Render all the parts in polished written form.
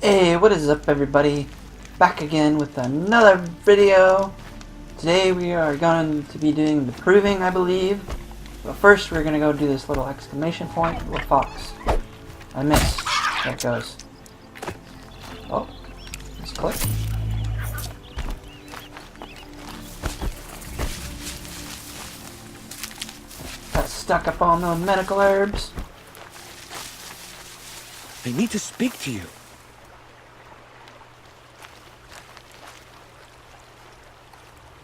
Hey, what is up everybody? Back again with another video. Today we are going to be doing the proving, I believe. But first we're going to go do this little exclamation point with Fox. I missed. There it goes. Oh, let's click. Got stuck up on the medical herbs. I need to speak to you.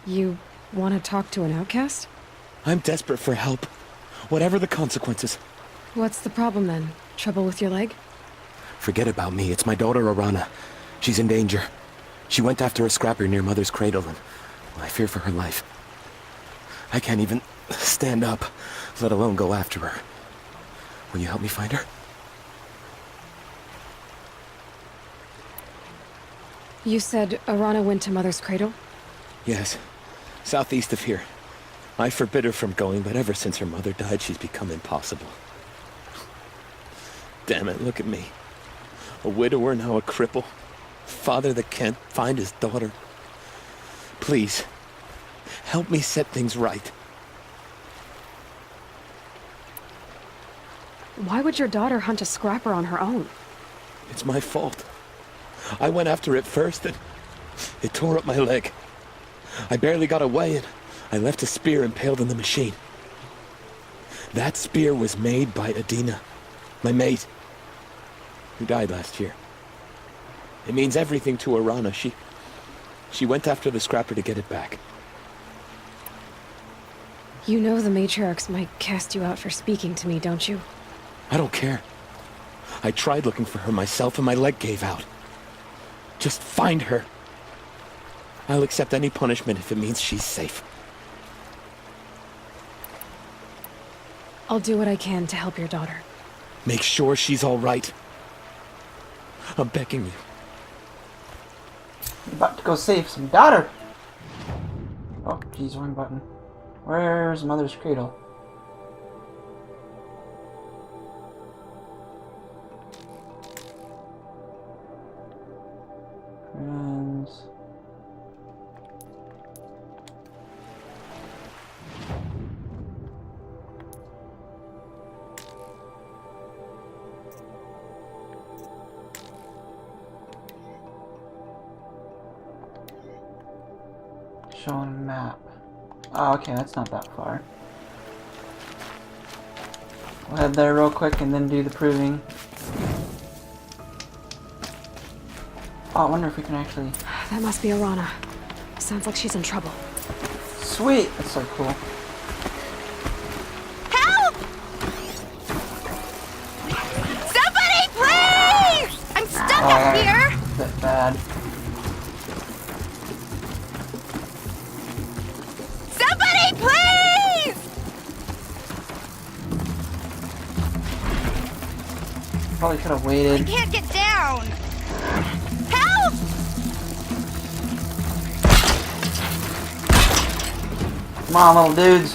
You want to talk to an outcast? I'm desperate for help. Whatever the consequences. What's the problem then? Trouble with your leg? Forget about me. It's my daughter, Arana. She's in danger. She went after a scrapper near Mother's cradle, and I fear for her life. I can't even stand up, let alone go after her. Will you help me find her? You said Arana went to Mother's cradle? Yes. Southeast of here. I forbid her from going, but ever since her mother died, she's become impossible. Damn it, look at me. A widower, now a cripple. Father that can't find his daughter. Please, help me set things right. Why would your daughter hunt a scrapper on her own? It's my fault. I went after it first, and it tore up my leg. I barely got away, and I left a spear impaled in the machine. That spear was made by Adina, my mate, who died last year. It means everything to Arana. She went after the scrapper to get it back. You know the matriarchs might cast you out for speaking to me, don't you? I don't care. I tried looking for her myself, and my leg gave out. Just find her. I'll accept any punishment if it means she's safe. I'll do what I can to help your daughter. Make sure she's all right. I'm begging you. I'm about to go save some daughter. Oh, geez, wrong button. Where's Mother's cradle? Friends. Showing map. Oh, okay, that's not that far. We'll head there real quick and then do the proving. Oh, I wonder if we can actually... That must be Arana. Sounds like she's in trouble. Sweet! That's so cool. Help! Somebody, please! I'm stuck up here! It's a bit bad. Somebody, please! Probably could have I waited. can't get down! Help! Come on, little dudes.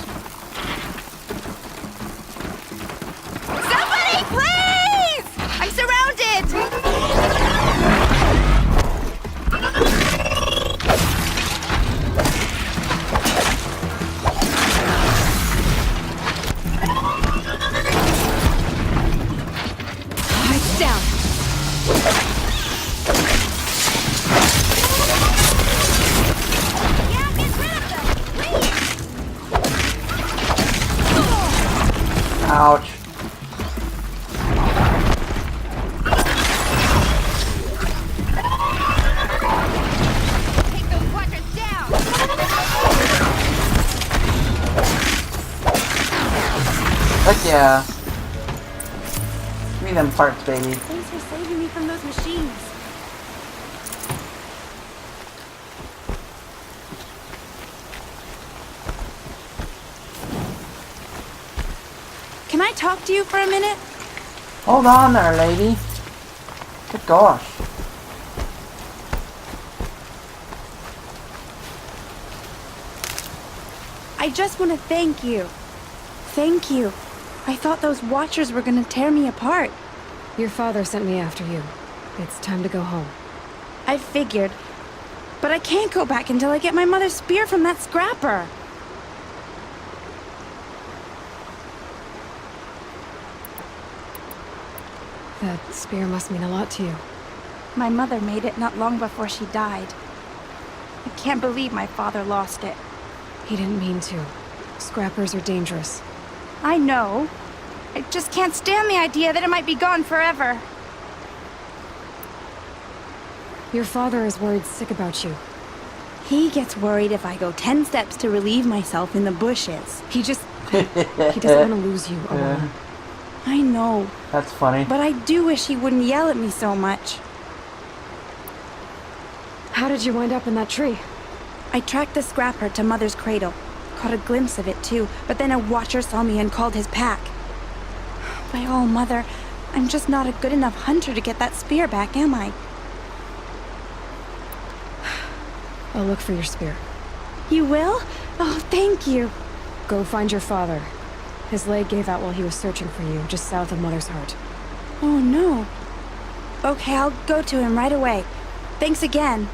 Somebody, please! I'm surrounded! Lights down! Yeah, get rid of them, please! Ouch. Take those watchers down! Heck yeah. Give me them parts, baby. Thanks for saving me from those machines. Can I talk to you for a minute? Hold on there, lady. Good gosh. I just want to thank you. Thank you. I thought those watchers were gonna tear me apart. Your father sent me after you. It's time to go home. I figured. But I can't go back until I get my mother's spear from that scrapper. That spear must mean a lot to you. My mother made it not long before she died. I can't believe my father lost it. He didn't mean to. Scrappers are dangerous. I know. I just can't stand the idea that it might be gone forever. Your father is worried sick about you. He gets worried if I go 10 steps to relieve myself in the bushes. He doesn't want to lose you alone. I know, That's funny. but I do wish he wouldn't yell at me so much. How did you wind up in that tree? I tracked the scrapper to Mother's cradle. Caught a glimpse of it too, but then a watcher saw me and called his pack. By all, Mother, I'm just not a good enough hunter to get that spear back, am I? I'll look for your spear. You will? Oh, thank you. Go find your father. His leg gave out while he was searching for you, just south of Mother's Heart. Oh, no. Okay, I'll go to him right away. Thanks again.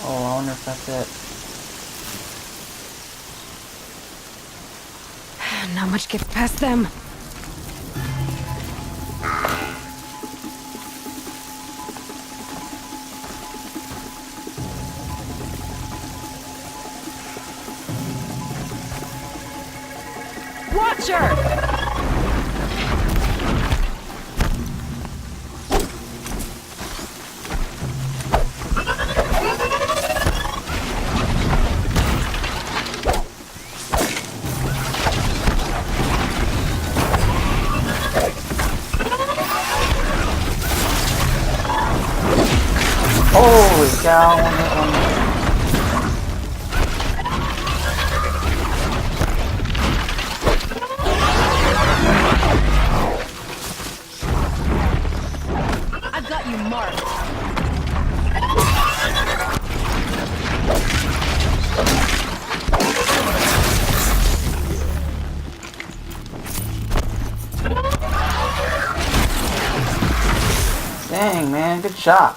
Oh, I wonder if that's it. Not much gets past them. Watcher! Holy cow, one hit one. I've got you marked. Dang, man, good shot.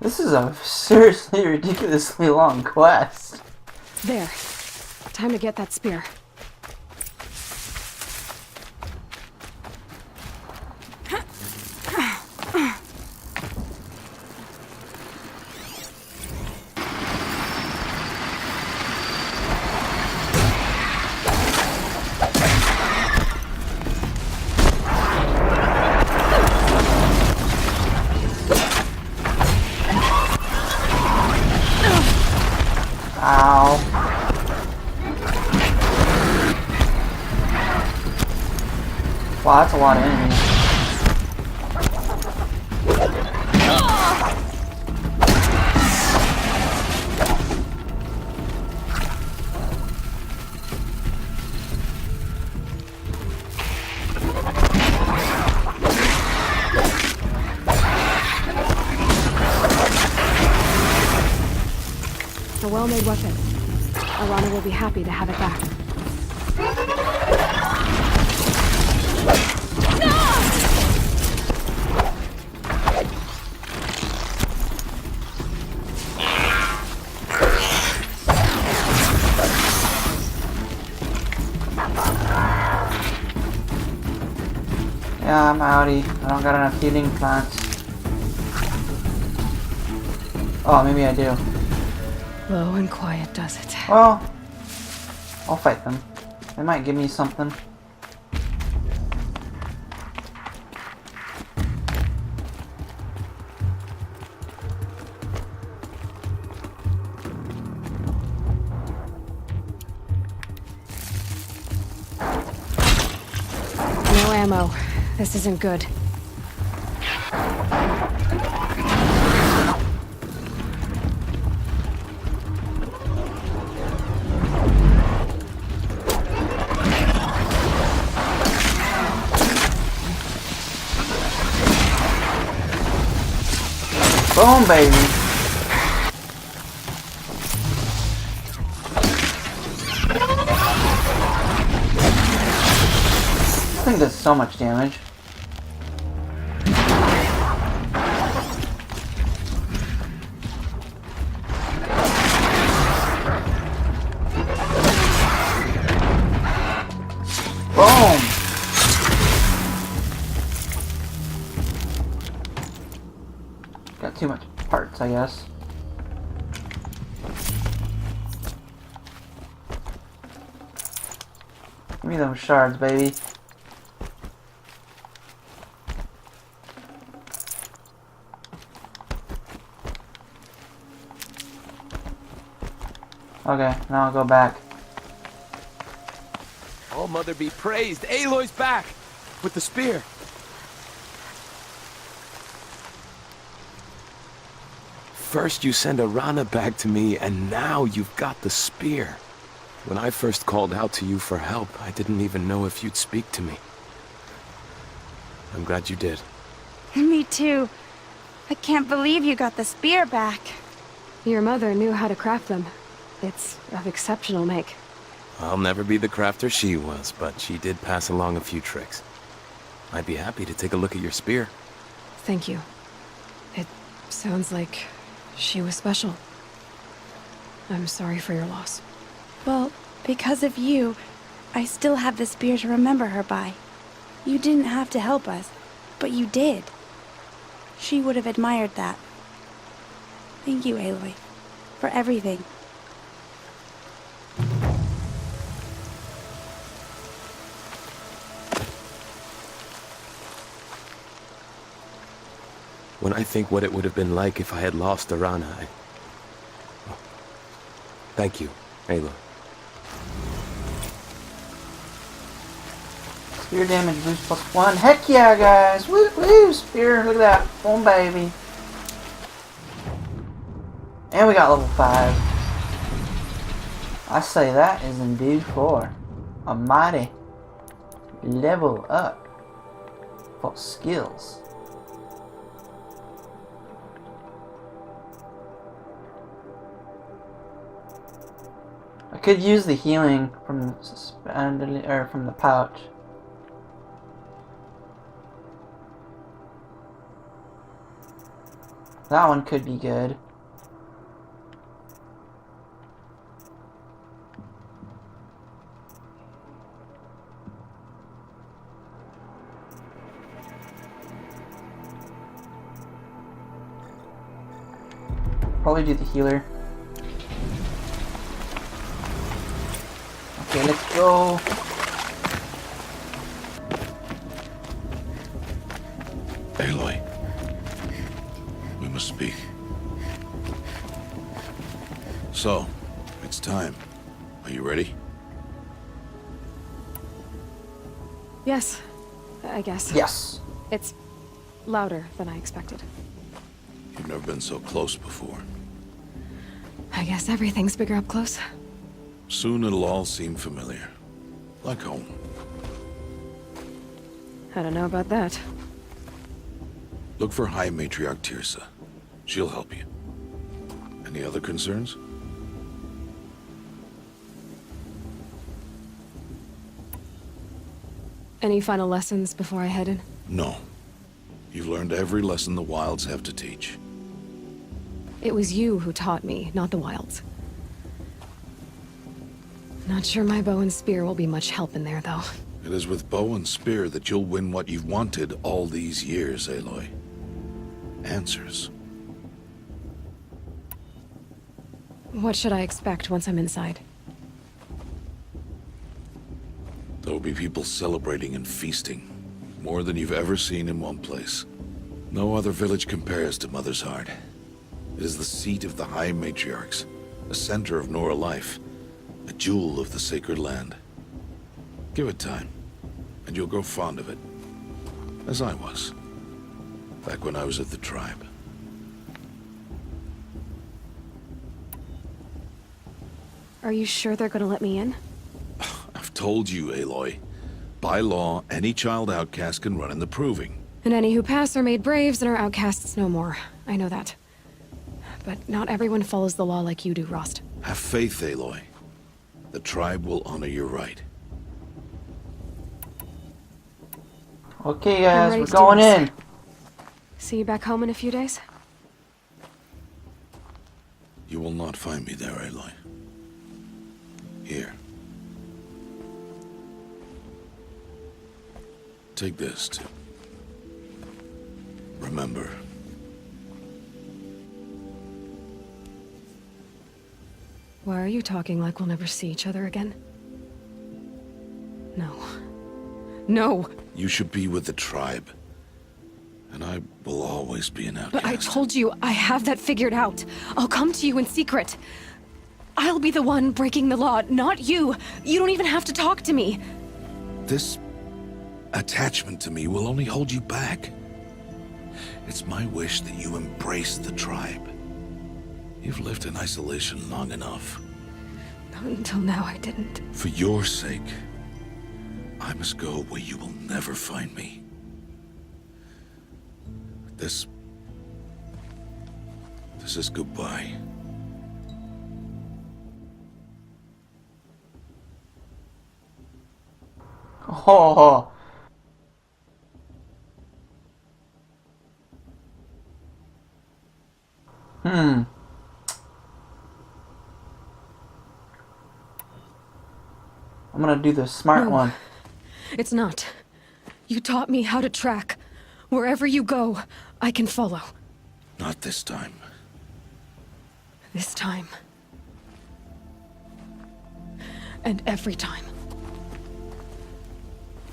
This is a seriously ridiculously long quest. There. Time to get that spear. Ow. Wow, that's a lot of enemies. A well-made weapon. Alana will be happy to have it back. Yeah, I'm outie. I don't got enough healing plants. Oh, maybe I do. Low and quiet does it. Well, I'll fight them. They might give me something. No ammo. This isn't good. Boom, baby. This thing does so much damage. Boom! Got too much parts, I guess. Give me those shards, baby. Okay, now I'll go back. All Mother be praised. Aloy's back with the spear. First you send Arana back to me, and now you've got the spear. When I first called out to you for help, I didn't even know if you'd speak to me. I'm glad you did. Me too. I can't believe you got the spear back. Your mother knew how to craft them. It's of exceptional make. I'll never be the crafter she was, but she did pass along a few tricks. I'd be happy to take a look at your spear. Thank you. It sounds like she was special. I'm sorry for your loss. Well, because of you, I still have the spear to remember her by. You didn't have to help us, but you did. She would have admired that. Thank you, Aloy, for everything. When I think what it would have been like if I had lost Arana, oh. Thank you, Aloy. Spear damage boost +1. Heck yeah, guys! Woo woo! Spear, look at that. Boom, baby. And we got level 5. I say that is indeed for a mighty level up for skills. I could use the healing from the suspended or from the pouch. That one could be good. Probably do the healer. Okay, let's go. Aloy, we must speak. So, it's time. Are you ready? Yes, I guess. Yes. It's louder than I expected. You've never been so close before. I guess everything's bigger up close. Soon it'll all seem familiar. Like home. I don't know about that. Look for High Matriarch Tirsa. She'll help you. Any other concerns? Any final lessons before I head in? No. You've learned every lesson the Wilds have to teach. It was you who taught me, not the Wilds. Not sure my bow and spear will be much help in there, though. It is with bow and spear that you'll win what you've wanted all these years, Aloy. Answers. What should I expect once I'm inside? There will be people celebrating and feasting. More than you've ever seen in one place. No other village compares to Mother's Heart. It is the seat of the High Matriarchs, a center of Nora life, a jewel of the sacred land. Give it time, and you'll grow fond of it. As I was, back when I was at the tribe. Are you sure they're gonna let me in? I've told you, Aloy. By law, any child outcast can run in the proving. And any who pass are made braves and are outcasts no more. I know that. but not everyone follows the law like you do, Rost. Have faith, Aloy. The tribe will honor your right. Okay, I'm guys, ready we're to do going this. in. See you back home in a few days? You will not find me there, Aloy. Here. Take this, too. Remember. Why are you talking like we'll never see each other again? No. No! You should be with the tribe. And I will always be an outcast. But I told you, I have that figured out. I'll come to you in secret. I'll be the one breaking the law, not you. You don't even have to talk to me. This attachment to me will only hold you back. It's my wish that you embrace the tribe. You've lived in isolation long enough. Not until now, I didn't. For your sake, I must go where you will never find me. This is goodbye. Oh. I'm gonna do the smart No. one. It's not. You taught me how to track. Wherever you go, I can follow. Not this time. This time. And every time.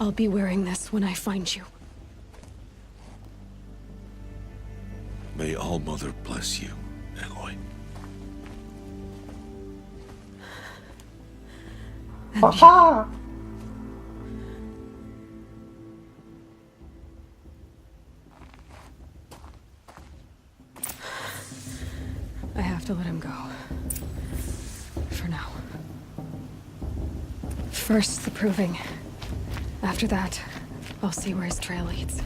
I'll be wearing this when I find you. May All-Mother bless you, Aloy. And you. Papa! I have to let him go. For now. First, the proving. After that, I'll see where his trail leads.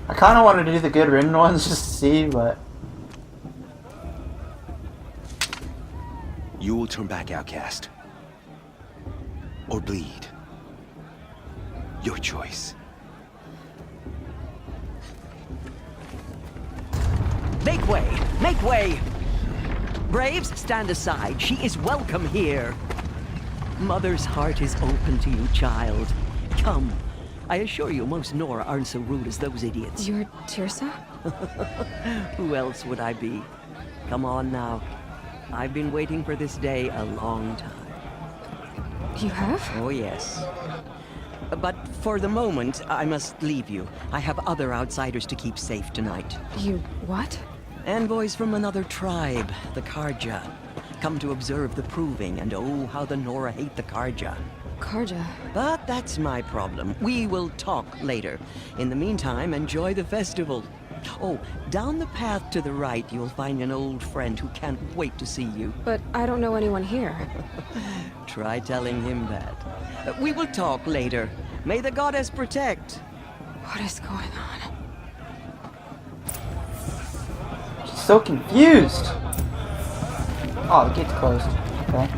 I kinda wanted to do the good written ones just to see, but... You will turn back, outcast. Or bleed. Your choice. Make way! Make way! Braves, stand aside. She is welcome here. Mother's heart is open to you, child. Come. I assure you, most Nora aren't so rude as those idiots. You're Tirsa? Who else would I be? Come on now. I've been waiting for this day a long time. You have? Oh, yes. But for the moment, I must leave you. I have other outsiders to keep safe tonight. You what? Envoys from another tribe, the Karja. Come to observe the proving, and oh, how the Nora hate the Karja. Karja. But that's my problem. We will talk later. In the meantime, enjoy the festival. Oh, down the path to the right, you'll find an old friend who can't wait to see you. But I don't know anyone here. Try telling him that. We will talk later. May the goddess protect. What is going on? She's so confused! Oh, the gate's closed. Okay.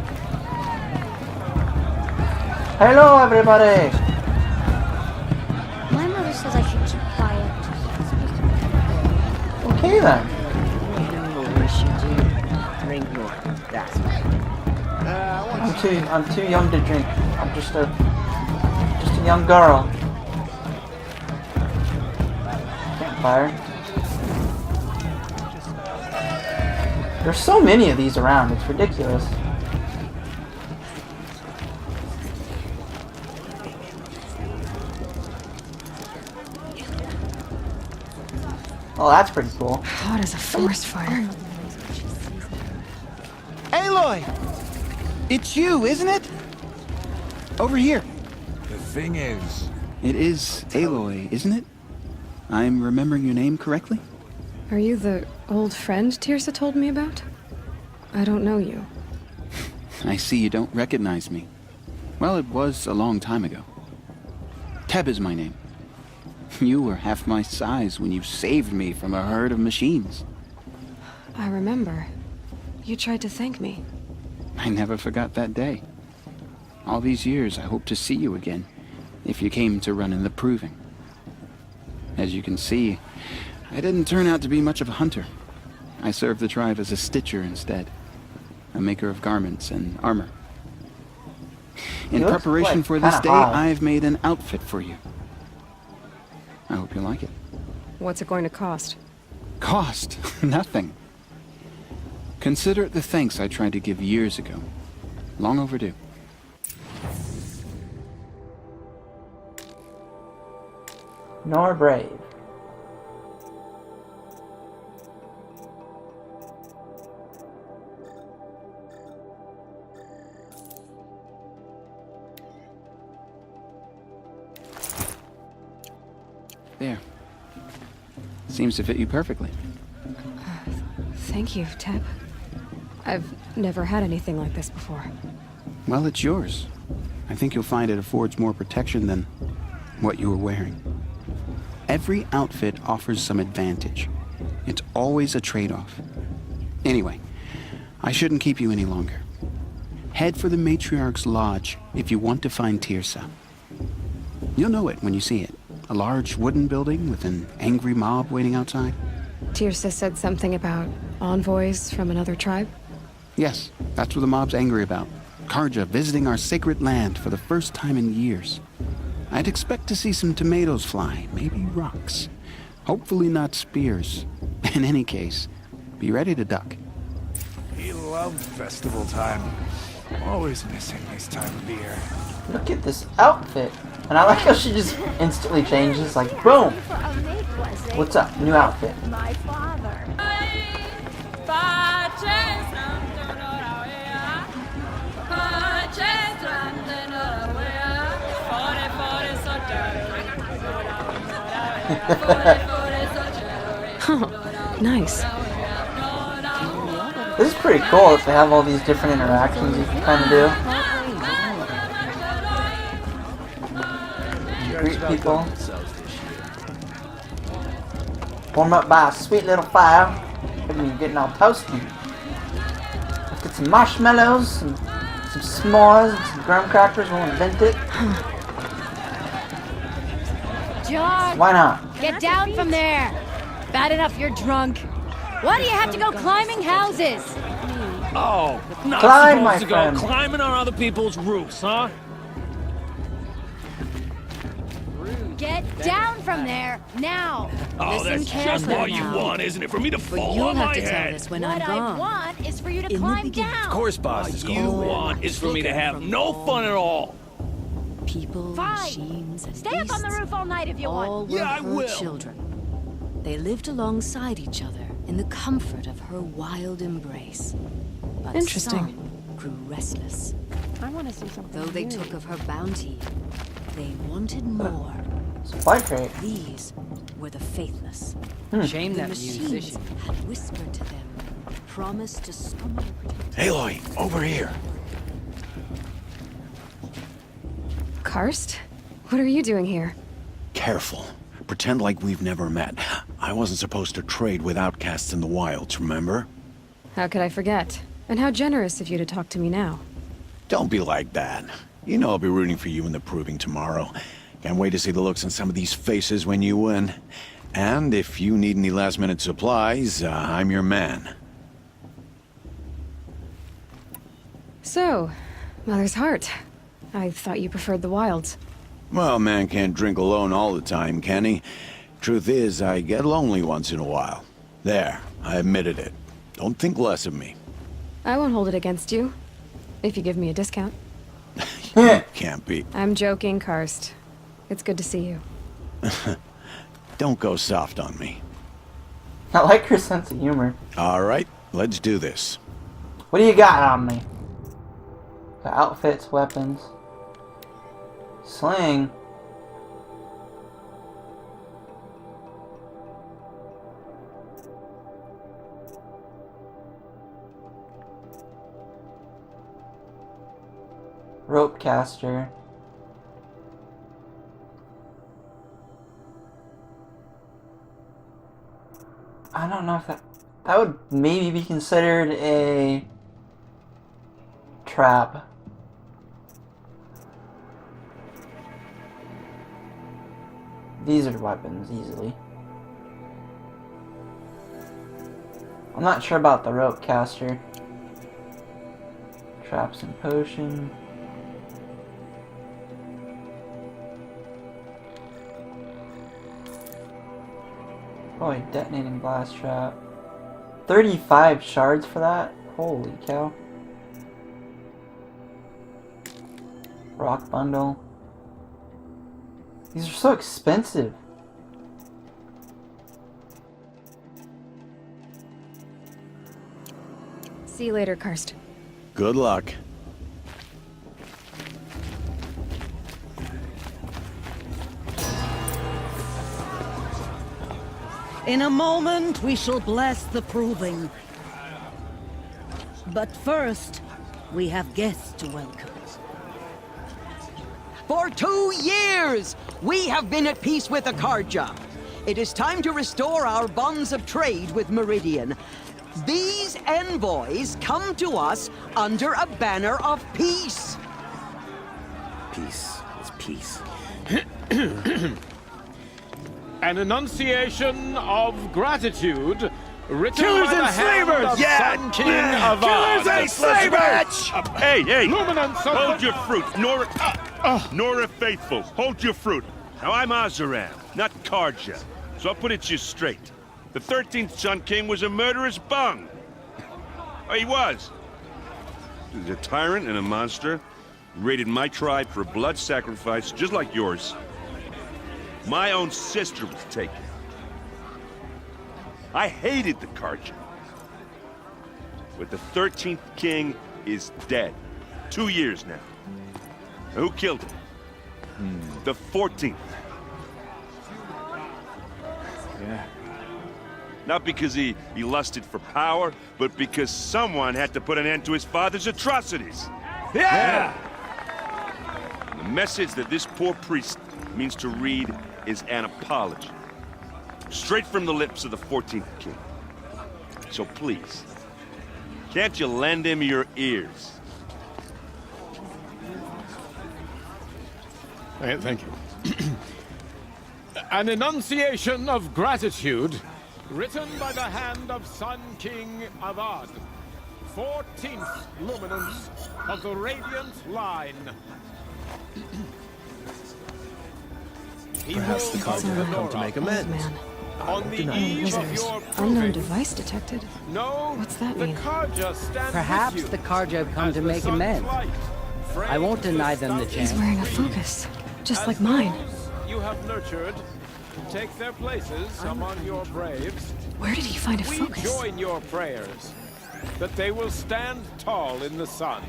Hello, everybody! My mother says I should keep quiet. Okay then. Drink more. That's right. I'm too young to drink. I'm just a young girl. Campfire. There's so many of these around, it's ridiculous. Oh, that's pretty cool. Hot as a forest fire. Aloy! It's you, isn't it? Over here. The thing is... It is Aloy, isn't it? I'm remembering your name correctly? Are you the old friend Tirsa told me about? I don't know you. I see you don't recognize me. Well, it was a long time ago. Teb is my name. You were half my size when you saved me from a herd of machines. I remember. You tried to thank me. I never forgot that day. All these years, I hope to see you again, if you came to run in the proving. As you can see, I didn't turn out to be much of a hunter. I served the tribe as a stitcher instead, a maker of garments and armor. In preparation for this day, I've made an outfit for you. I hope you like it. What's it going to cost? Cost? Nothing. Consider it the thanks I tried to give years ago. Long overdue. Nor brave. There. Seems to fit you perfectly. Thank you, Teb. I've never had anything like this before. Well, it's yours. I think you'll find it affords more protection than what you were wearing. Every outfit offers some advantage. It's always a trade-off. Anyway, I shouldn't keep you any longer. Head for the Matriarch's Lodge if you want to find Tirsa. You'll know it when you see it. A large wooden building with an angry mob waiting outside. Tirsa said something about envoys from another tribe? Yes, that's what the mob's angry about. Karja visiting our sacred land for the first time in years. I'd expect to see some tomatoes fly, maybe rocks. Hopefully not spears. In any case, be ready to duck. He loved festival time. Always missing this time of year. Look at this outfit. And I like how she just instantly changes, like, boom! What's up? New outfit. My father. Nice. This is pretty cool if they have all these different interactions you can kind of do. Greet people. Warm up by a sweet little fire. Maybe you're getting all toasty. Let's get some marshmallows, some s'mores, and some graham crackers. We'll invent it. John! Why not? Get down from there! Bad enough you're drunk. Why do you have to go climbing houses? Oh, not Climb, my supposed to friend. go climbing on other people's roofs, huh? Get down from there, now! Oh, Listen that's just carefully what you now. want, isn't it? For me to But fall you'll on have my to tell head. this when What I'm I gone. want is for you to In the climb beginning. down. Of course, boss. Is You want is for me to have no fun at all. People, Fine. machines, and Stay up on the beasts roof all night if you all want. were Yeah, I her will. children. They lived alongside each other in the comfort of her wild embrace. But Interesting. some grew restless. I want to see something. Though they took of her bounty, they wanted more. Supply crate. These were the faithless. Shame The that machines musician. had whispered to them, promised to stop. Aloy, over here. Karst? What are you doing here? Careful. Pretend like we've never met. I wasn't supposed to trade with outcasts in the wilds, remember? How could I forget? And how generous of you to talk to me now. Don't be like that. You know I'll be rooting for you in the proving tomorrow. Can't wait to see the looks on some of these faces when you win. And if you need any last-minute supplies, I'm your man. So, Mother's Heart. I thought you preferred the wilds. Well, man can't drink alone all the time, can he? Truth is, I get lonely once in a while. There, I admitted it. Don't think less of me. I won't hold it against you. If you give me a discount. You can't be. I'm joking, Karst. It's good to see you. Don't go soft on me. I like her sense of humor. All right, let's do this. What do you got on me? Got outfits, weapons. Sling. Rope caster. I don't know if that would maybe be considered a trap. These are weapons, easily. I'm not sure about the rope caster. Traps and potion. Probably detonating blast trap. 35 shards for that? Holy cow. Rock bundle. These are so expensive. See you later, Karst. Good luck. In a moment, we shall bless the proving. But first, we have guests to welcome. For 2 years, we have been at peace with Akarja. It is time to restore our bonds of trade with Meridian. These envoys come to us under a banner of peace. Peace is peace. An enunciation of gratitude written Killers by the and hand slavers! of Yeah! Sun King Avad. Killers and slavers! Hey, hey! Luminance of Hold the- your fruit, Nora Faithful. Hold your fruit. Now I'm Azaram, not Karja, so I'll put it to you straight. The 13th Sun King was a murderous bung. Oh, he was. He was a tyrant and a monster. Raided my tribe for a blood sacrifice, just like yours. My own sister was taken. I hated the Karja. But the 13th king is dead. 2 years now. Who killed him? The 14th. Yeah. Not because he lusted for power, but because someone had to put an end to his father's atrocities. Yeah! The message that this poor priest means to read is an apology. Straight from the lips of the 14th king. So please, can't you lend him your ears? Thank you. An enunciation of gratitude written by the hand of Sun King Avad, 14th luminance of the Radiant Line. Perhaps the Karja have come to make amends. Man. On the eve of your Unknown proving, device detected. no, What's that the mean? Karja stand Perhaps with you the Karja have come as to the make sun's amends. light I won't frames deny the them the south chance. He's wearing a focus, just like mine. those you have nurtured take their places among your braves. Where did he find a We focus? join your prayers that they will stand tall in the sun.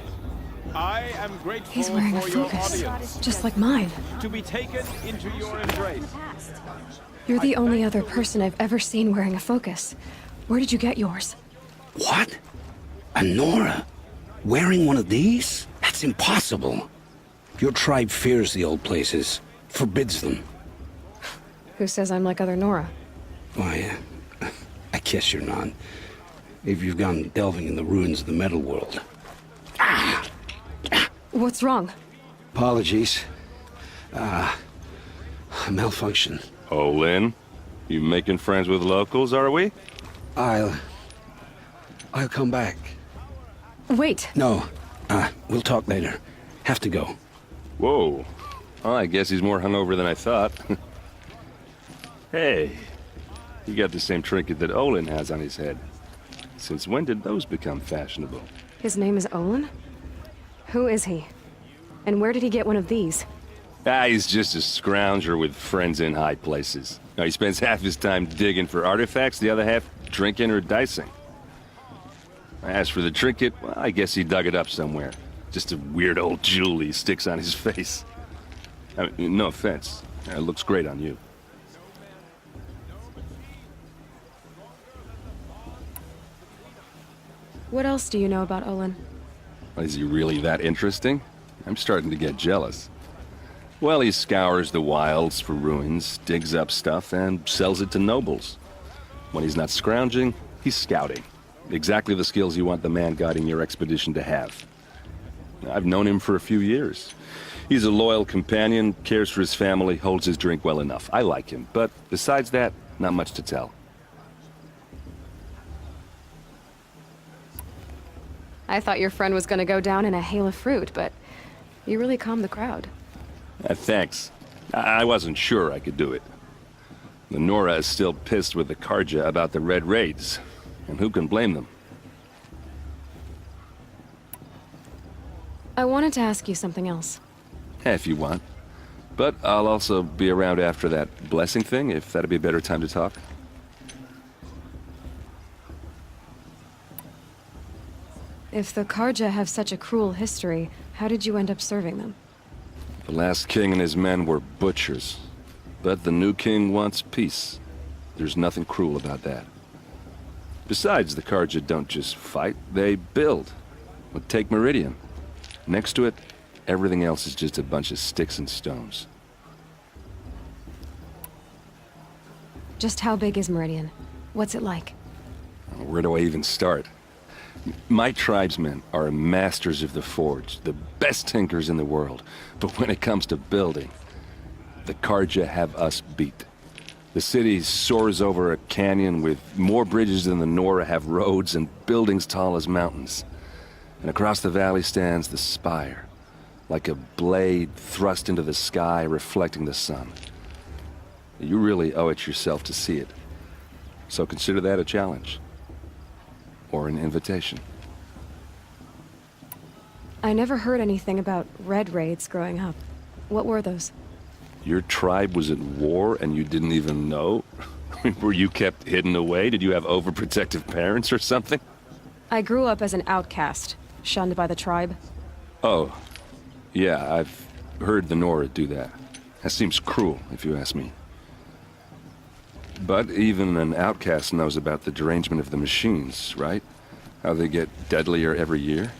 I am grateful He's wearing a for your focus, audience just like mine. to be taken into your embrace. You're the only other person I've ever seen wearing a focus. Where did you get yours? What? A Nora? Wearing one of these? That's impossible. Your tribe fears the old places, forbids them. Who says I'm like other Nora? Why, I guess you're not. If you've gone delving in the ruins of the metal world. What's wrong? Apologies. A malfunction. Oh, Lynn, you making friends with locals, are we? I'll come back. Wait. No, we'll talk later. Have to go. Whoa. Well, I guess he's more hungover than I thought. Hey, you got the same trinket that Olin has on his head. Since when did those become fashionable? His name is Olin? Who is he? And where did he get one of these? He's just a scrounger with friends in high places. Now, he spends half his time digging for artifacts, the other half drinking or dicing. As for the trinket, well, I guess he dug it up somewhere. Just a weird old jewel he sticks on his face. I mean, no offense. It looks great on you. What else do you know about Olin? Is he really that interesting? I'm starting to get jealous. Well, he scours the wilds for ruins, digs up stuff, and sells it to nobles. When he's not scrounging, he's scouting. Exactly the skills you want the man guiding your expedition to have. I've known him for a few years. He's a loyal companion, cares for his family, holds his drink well enough. I like him, but besides that, not much to tell. I thought your friend was gonna go down in a hail of fruit, but you really calmed the crowd. Thanks. I wasn't sure I could do it. The Nora is still pissed with the Karja about the Red Raids, and who can blame them? I wanted to ask you something else. If you want. But I'll also be around after that blessing thing, if that'd be a better time to talk. If the Karja have such a cruel history, how did you end up serving them? The last king and his men were butchers. But the new king wants peace. There's nothing cruel about that. Besides, the Karja don't just fight, they build. Well, take Meridian. Next to it, everything else is just a bunch of sticks and stones. Just how big is Meridian? What's it like? Where do I even start? My tribesmen are masters of the forge, the best tinkers in the world. But when it comes to building, the Karja have us beat. The city soars over a canyon with more bridges than the Nora have roads and buildings tall as mountains. And across the valley stands the spire, like a blade thrust into the sky reflecting the sun. You really owe it yourself to see it. So consider that a challenge. Or an invitation. I never heard anything about Red Raids growing up. What were those? Your tribe was at war and you didn't even know? Were you kept hidden away? Did you have overprotective parents or something? I grew up as an outcast, shunned by the tribe. Oh, yeah, I've heard the Nora do that. That seems cruel, if you ask me. But even an outcast knows about the derangement of the machines, right? How they get deadlier every year?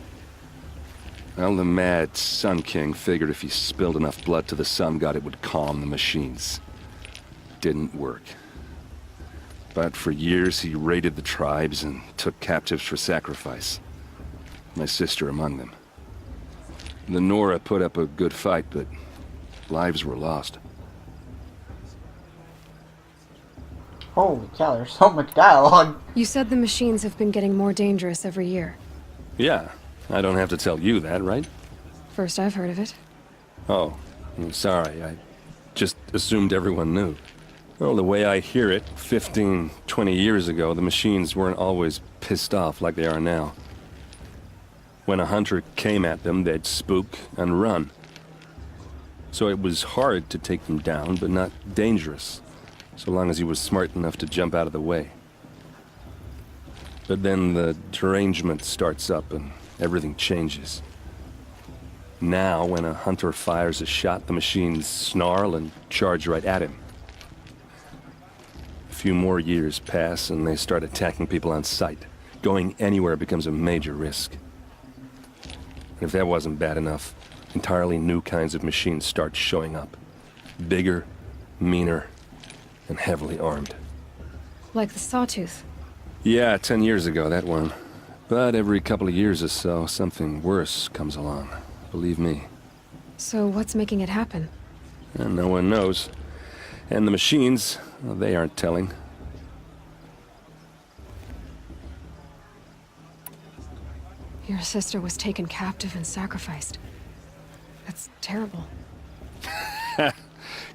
Well, the mad Sun King figured if he spilled enough blood to the Sun God, it would calm the machines. Didn't work. But for years, he raided the tribes and took captives for sacrifice. My sister among them. The Nora put up a good fight, but lives were lost. Holy cow, there's so much dialogue. You said the machines have been getting more dangerous every year. Yeah, I don't have to tell you that, right? First I've heard of it. Oh, I'm sorry. I just assumed everyone knew. Well, the way I hear it, 15, 20 years ago, the machines weren't always pissed off like they are now. When a hunter came at them, they'd spook and run. So it was hard to take them down, but not dangerous, so long as he was smart enough to jump out of the way. But then the derangement starts up and everything changes. Now, when a hunter fires a shot, the machines snarl and charge right at him. A few more years pass and they start attacking people on sight. Going anywhere becomes a major risk. And if that wasn't bad enough, entirely new kinds of machines start showing up. Bigger, meaner, and heavily armed. Like the Sawtooth. Yeah, 10 years ago, that one. But every couple of years or so, something worse comes along. Believe me. So what's making it happen? And no one knows. And the machines, well, they aren't telling. Your sister was taken captive and sacrificed. That's terrible.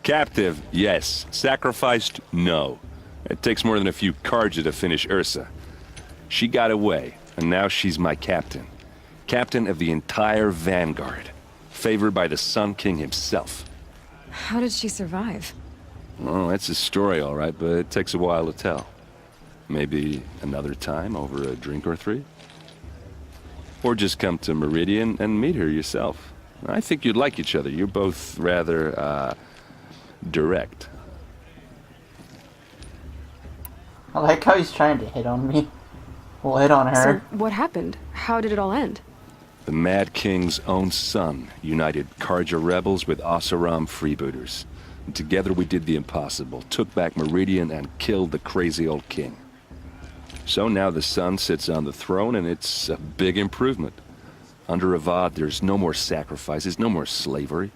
Captive, yes. Sacrificed, no. It takes more than a few Karja to finish Ursa. She got away, and now she's my captain. Captain of the entire Vanguard. Favored by the Sun King himself. How did she survive? Well, that's a story, all right, but it takes a while to tell. Maybe another time over a drink or three? Or just come to Meridian and meet her yourself. I think you'd like each other. You're both rather, direct. I like how he's trying to hit on me. Well, hit on her. So what happened? How did it all end? The Mad King's own son united Karja rebels with Oseram freebooters. And together we did the impossible, took back Meridian and killed the crazy old king. So now the son sits on the throne, and it's a big improvement. Under Avad, there's no more sacrifices, no more slavery.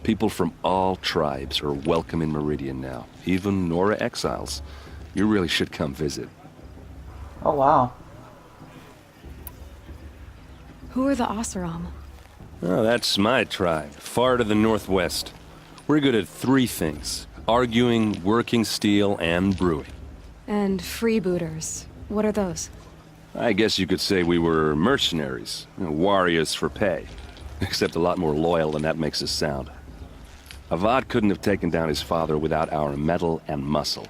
People from all tribes are welcome in Meridian now, even Nora exiles. You really should come visit. Oh, wow. Who are the Oseram? Oh, that's my tribe, far to the northwest. We're good at 3 things: arguing, working steel, and brewing. And freebooters. What are those? I guess you could say we were mercenaries, warriors for pay. Except a lot more loyal than that makes us sound. Avad couldn't have taken down his father without our metal and muscle.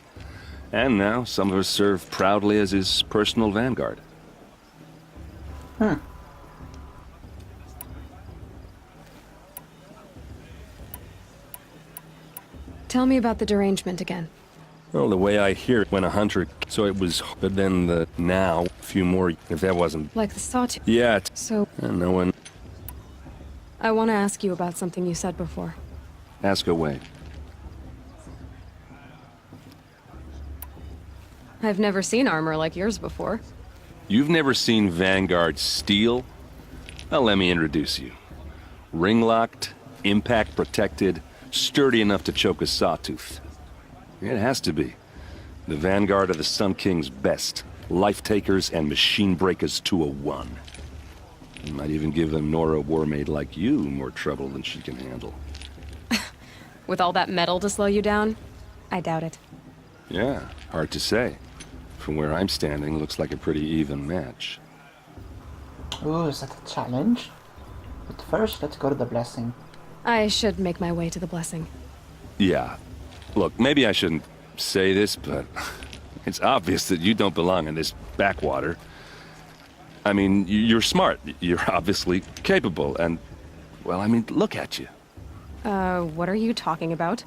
And now some of us serve proudly as his personal vanguard. Tell me about the derangement again. Well, the way I hear it, when a hunter... So it was... But then the... Now, a few more... If that wasn't... Like the sawtooth. Yeah. So... No one... I want to ask you about something you said before. Ask away. I've never seen armor like yours before. You've never seen Vanguard steel? Well, let me introduce you. Ring-locked, impact-protected, sturdy enough to choke a sawtooth. It has to be. The Vanguard of the Sun King's best. Life-takers and machine-breakers to a 1. You might even give a Nora warmaid like you more trouble than she can handle. With all that metal to slow you down? I doubt it. Yeah, hard to say. From where I'm standing, looks like a pretty even match. Ooh, is that a challenge? But first, let's go to the blessing. I should make my way to the blessing. Yeah. Look, maybe I shouldn't say this, but it's obvious that you don't belong in this backwater. I mean, you're smart. You're obviously capable, and... Well, I mean, look at you. What are you talking about?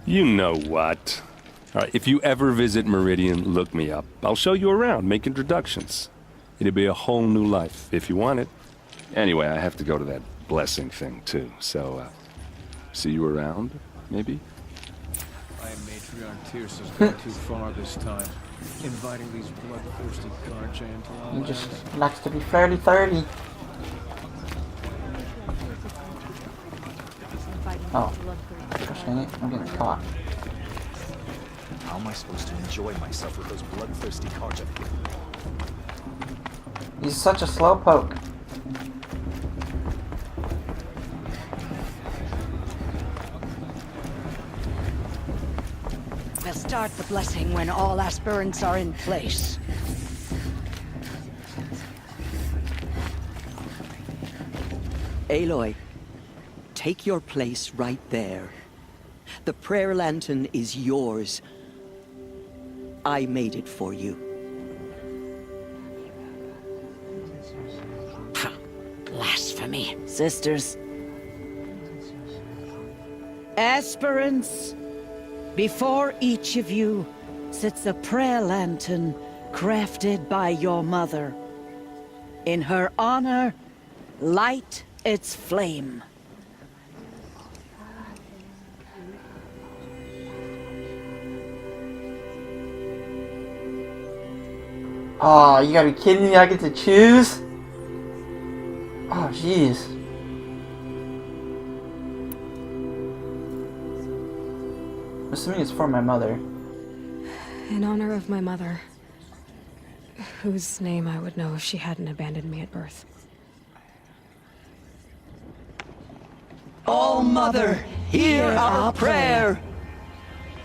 You know what. All right, if you ever visit Meridian, look me up. I'll show you around, make introductions. It'll be a whole new life, if you want it. Anyway, I have to go to that blessing thing, too, so, see you around, maybe? I am Matriarch Tyrsa's gone too far this time. Inviting these bloodthirsty Karja into our He lands. just likes to be fairly 30. Oh. Gosh dang it, I'm getting caught. How am I supposed to enjoy myself with those bloodthirsty Karja? He's such a slowpoke. We'll start the blessing when all aspirants are in place. Aloy, take your place right there. The prayer lantern is yours. I made it for you. Ha! Blasphemy. Sisters. Aspirants, before each of you sits a prayer lantern crafted by your mother. In her honor, light its flame. Oh, you gotta be kidding me, I get to choose? Oh, jeez. I'm assuming it's for my mother. In honor of my mother, whose name I would know if she hadn't abandoned me at birth. All Mother, hear our prayer.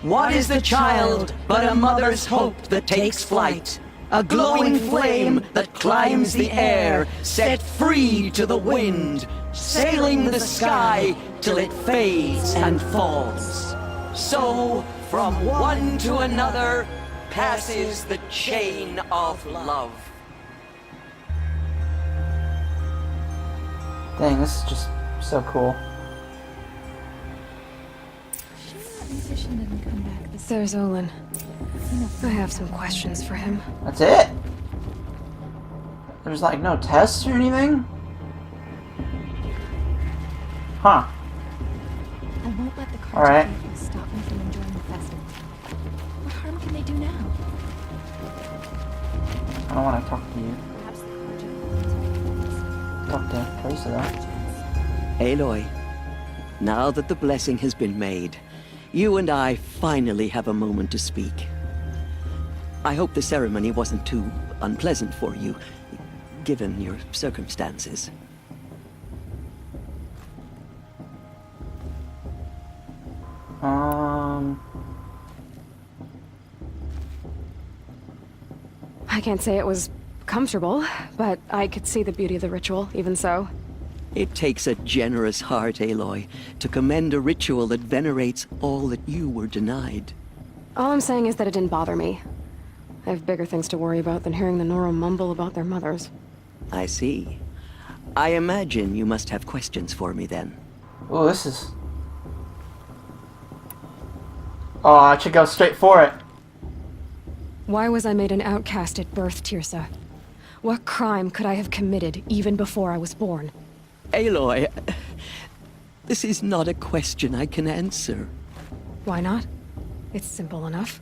What is the child but a mother's hope that takes flight? A glowing flame that climbs the air, set free to the wind, sailing the sky till it fades and falls. So, from one to another, passes the chain of love. Dang, this is just so cool. There's Olin. I have some questions for him. That's it? There's like no tests or anything? Huh. I won't let the Alright. people stop me from enjoying the festival. What harm can they do now? I don't want to talk to you. Talk to Teresa though. Aloy, now that the blessing has been made, you and I finally have a moment to speak. I hope the ceremony wasn't too unpleasant for you, given your circumstances. I can't say it was comfortable, but I could see the beauty of the ritual, even so. It takes a generous heart, Aloy, to commend a ritual that venerates all that you were denied. All I'm saying is that it didn't bother me. I have bigger things to worry about than hearing the Nora mumble about their mothers. I see. I imagine you must have questions for me then. Oh, this is... Oh, I should go straight for it. Why was I made an outcast at birth, Tirsa? What crime could I have committed even before I was born? Aloy, this is not a question I can answer. Why not? It's simple enough.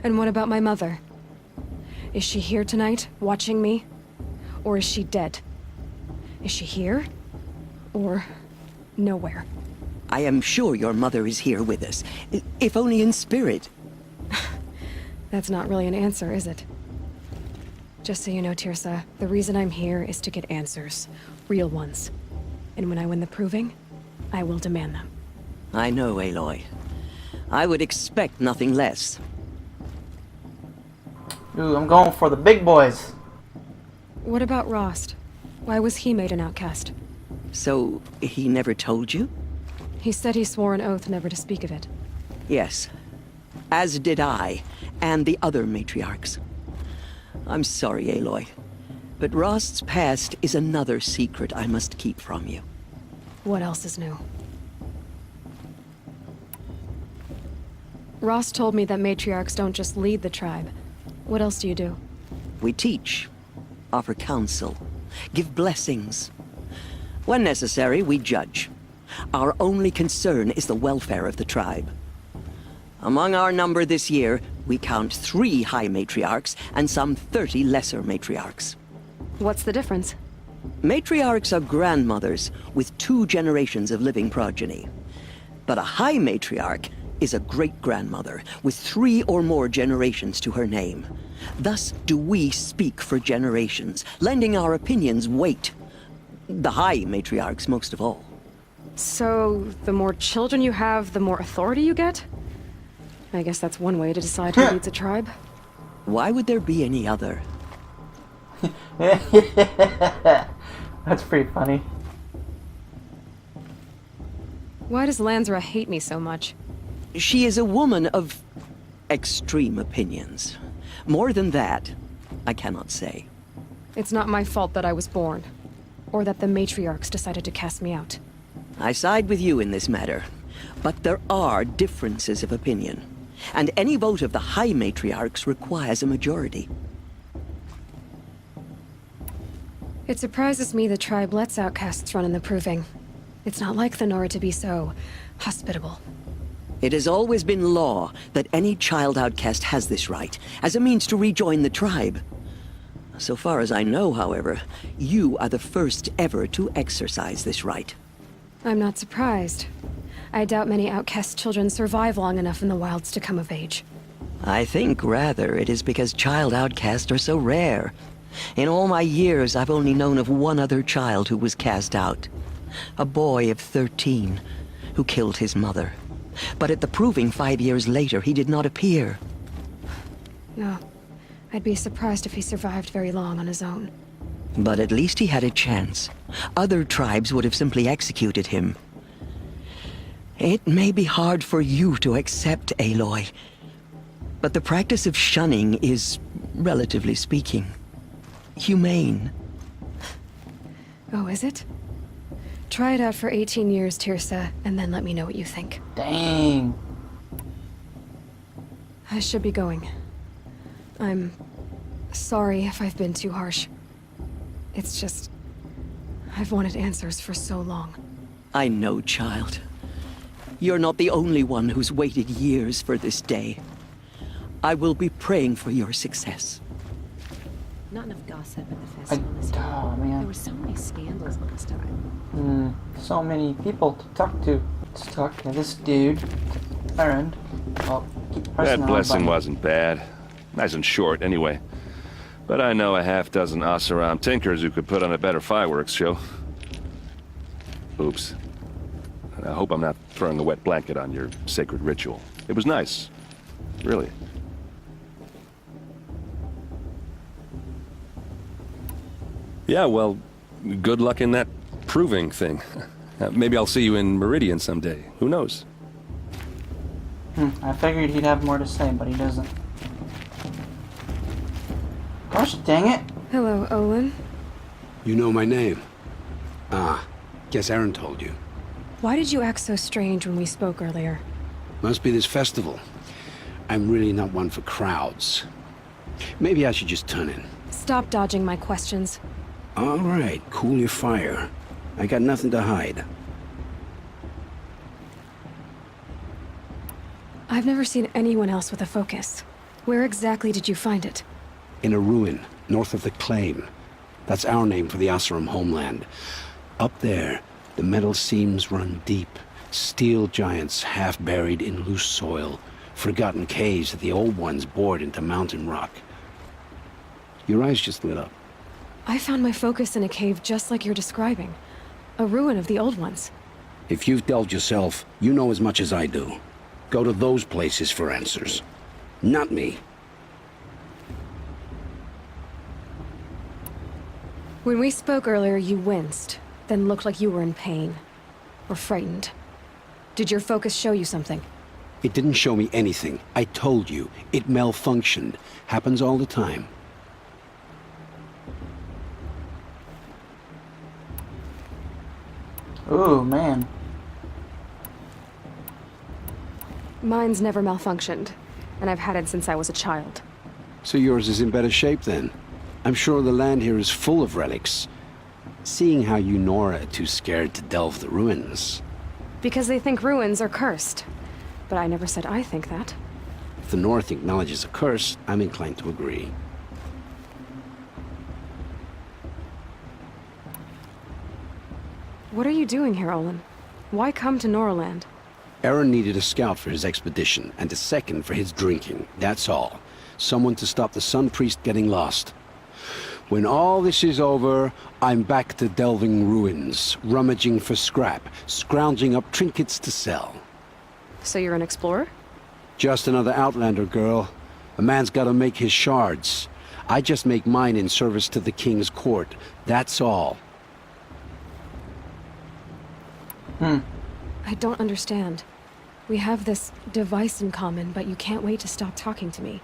And what about my mother? Is she here tonight, watching me? Or is she dead? Is she here? Or nowhere? I am sure your mother is here with us, if only in spirit. That's not really an answer, is it? Just so you know, Tirsa, the reason I'm here is to get answers. Real ones. And when I win the proving, I will demand them. I know, Aloy. I would expect nothing less. Ooh, I'm going for the big boys. What about Rost? Why was he made an outcast? So, he never told you? He said he swore an oath never to speak of it. Yes. As did I, and the other matriarchs. I'm sorry, Aloy, but Rost's past is another secret I must keep from you. What else is new? Rost told me that matriarchs don't just lead the tribe. What else do you do? We teach, offer counsel, give blessings. When necessary, we judge. Our only concern is the welfare of the tribe. Among our number this year, we count 3 high matriarchs and some 30 lesser matriarchs. What's the difference? Matriarchs are grandmothers with 2 generations of living progeny. But a high matriarch is a great-grandmother with 3 or more generations to her name. Thus do we speak for generations, lending our opinions weight. The high matriarchs most of all. So, the more children you have, the more authority you get? I guess that's one way to decide who leads a tribe. Why would there be any other? That's pretty funny. Why does Lansra hate me so much? She is a woman of extreme opinions. More than that, I cannot say. It's not my fault that I was born, or that the matriarchs decided to cast me out. I side with you in this matter, but there are differences of opinion, and any vote of the high matriarchs requires a majority. It surprises me the tribe lets outcasts run in the proving. It's not like the Nora to be so hospitable. It has always been law that any child outcast has this right, as a means to rejoin the tribe. So far as I know, however, you are the first ever to exercise this right. I'm not surprised. I doubt many outcast children survive long enough in the wilds to come of age. I think, rather, it is because child outcasts are so rare. In all my years, I've only known of one other child who was cast out. A boy of 13, who killed his mother. But at the proving 5 years later, he did not appear. No. I'd be surprised if he survived very long on his own. But at least he had a chance. Other tribes would have simply executed him. It may be hard for you to accept, Aloy, but the practice of shunning is, relatively speaking, humane. Oh, is it? Try it out for 18 years, Tirsa, and then let me know what you think. Dang. I should be going. I'm sorry if I've been too harsh. It's just... I've wanted answers for so long. I know, child. You're not the only one who's waited years for this day. I will be praying for your success. Not enough gossip at the festival this year. Oh, man. There were so many scandals last time. So many people to talk to. Let's talk to this dude. Errand. Oh, keep pressing That the blessing button. wasn't bad. Nice and short, anyway. But I know a half-dozen Oseram tinkers who could put on a better fireworks show. Oops. I hope I'm not throwing a wet blanket on your sacred ritual. It was nice. Really. Yeah, well, good luck in that proving thing. Maybe I'll see you in Meridian someday. Who knows? I figured he'd have more to say, but he doesn't. Gosh dang it. Hello, Olin. You know my name? Ah, guess Aaron told you. Why did you act so strange when we spoke earlier? Must be this festival. I'm really not one for crowds. Maybe I should just turn in. Stop dodging my questions. All right, cool your fire. I got nothing to hide. I've never seen anyone else with a focus. Where exactly did you find it? In a ruin, north of the Claim. That's our name for the Oseram homeland. Up there, the metal seams run deep. Steel giants half buried in loose soil. Forgotten caves that the old ones bored into mountain rock. Your eyes just lit up. I found my focus in a cave just like you're describing. A ruin of the old ones. If you've delved yourself, you know as much as I do. Go to those places for answers. Not me. When we spoke earlier, you winced, then looked like you were in pain. Or frightened. Did your focus show you something? It didn't show me anything. I told you. It malfunctioned. Happens all the time. Ooh, man. Mine's never malfunctioned, and I've had it since I was a child. So yours is in better shape then. I'm sure the land here is full of relics. Seeing how you Nora are too scared to delve the ruins. Because they think ruins are cursed. But I never said I think that. If the North acknowledges a curse, I'm inclined to agree. What are you doing here, Olin? Why come to Noraland? Aaron needed a scout for his expedition, and a second for his drinking. That's all. Someone to stop the Sun Priest getting lost. When all this is over, I'm back to delving ruins, rummaging for scrap, scrounging up trinkets to sell. So you're an explorer? Just another Outlander, girl. A man's gotta make his shards. I just make mine in service to the King's court. That's all. I don't understand. We have this device in common, but you can't wait to stop talking to me.